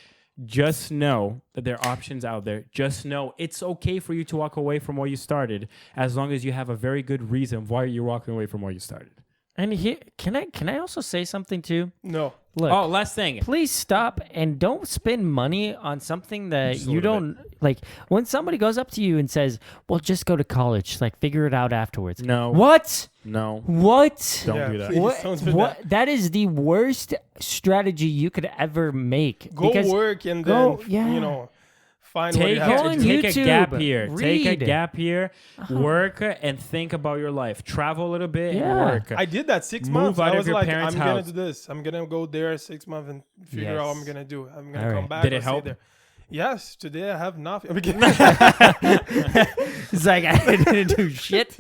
Just know that there are options out there. Just know it's okay for you to walk away from where you started, as long as you have a very good reason why you're walking away from where you started. And here, can I also say something too? No. Look, Oh, last thing. please stop and don't spend money on something that Just a you little don't like. When somebody goes up to you and says, "Well, just go to college, like figure it out afterwards." No. What? No. What? Don't Yeah, do that. please. What? Don't do What? That is the worst strategy you could ever make. Go because work and go- then yeah. you know find what Take, you have Go to on do. take a gap YouTube, here. Take a read. gap here. Work and think about your life. Travel a little bit Yeah. and work. I did that 6 Move months. out I of was your like, parents' I'm gonna house. do this. I'm gonna go there 6 months and figure out what I'm Yes. gonna do. I'm gonna All come right. back. Did it and stay help? there. Yes. Today I have nothing. It's like I didn't do shit.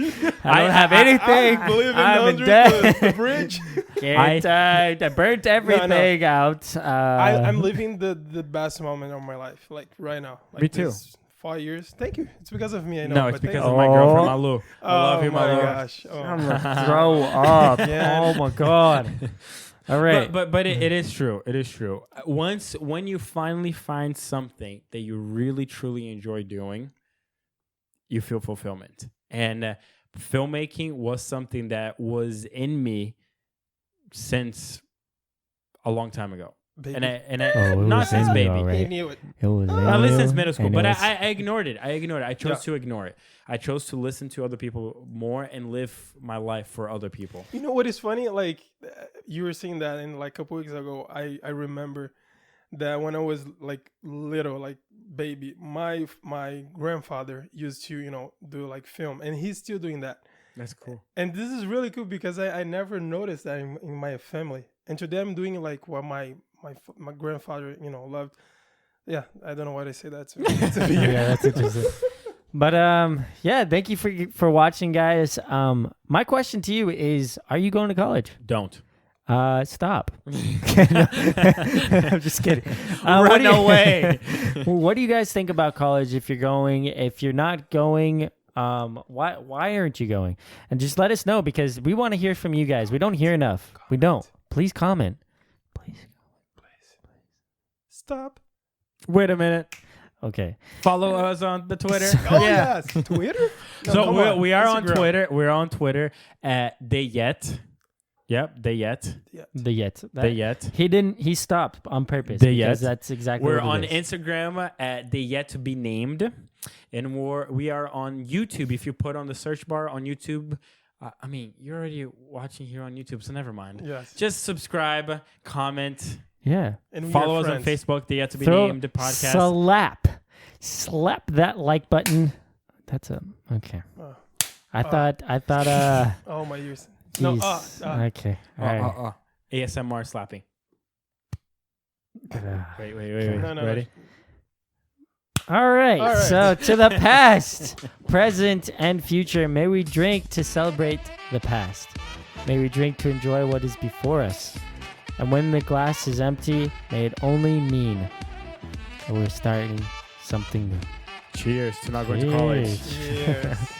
I don't have I- anything. I believe in I'm in 100, debt. the bridge. I burnt everything out. I'm living the best moment of my life, like right now. Like Me too. this 5 years. Thank you. It's because of me. I know. No, it's but thank because you. of my girlfriend, Oh. Malu. Oh I love you, my Malu. gosh. Oh. I'm gonna throw up. Yeah. Oh my god. All right. But it is true. It is true. When you finally find something that you really truly enjoy doing, you feel fulfillment. And filmmaking was something that was in me since a long time ago. Baby. And Oh, it not was since in you baby. already. He knew it. It was At least since in middle school, and but it was- I ignored it. I chose Yeah. to ignore it. I chose to listen to other people more and live my life for other people. You know what is funny? Like you were saying that, and like a couple weeks ago, I remember that when I was like little, like baby, my grandfather used to do like film, and he's still doing that. That's cool. And this is really cool because I never noticed that in my family. And today I'm doing like what my grandfather loved. Yeah, I don't know why they say that. To me. yeah, that's interesting. But yeah, thank you for watching, guys. My question to you is: are you going to college? Don't. Stop. I'm just kidding. Run away. What do you guys think about college? If you're going, if you're not going, why aren't you going? And just let us know, because we want to hear from you guys. We don't hear enough. We don't. Please comment. Please. Stop. Wait a minute. Okay. Follow us on the Twitter. Oh yes, Twitter. No, So come we are on Instagram. Twitter. We're on Twitter at They Yet. Yep, They Yet. The yet. They Yet. He didn't. He stopped on purpose. The because Yet. That's exactly. We're what on it is. Instagram at They Yet to Be Named, and we are on YouTube. If you put on the search bar on YouTube, I mean, you're already watching here on YouTube, so never mind. Yes. Just subscribe, comment, Yeah. And we follow are us on friends. Facebook. They Yet to Be Throw Named podcast. slap that like button. That's okay. Oh. I thought. Oh my ears. Jeez. No. Okay. All right. ASMR slapping. Wait. No. Ready? All right. All right. So to the past, present, and future, may we drink to celebrate the past. May we drink to enjoy what is before us. And when the glass is empty, may it only mean that we're starting something new. Cheers to not going to college. Yes.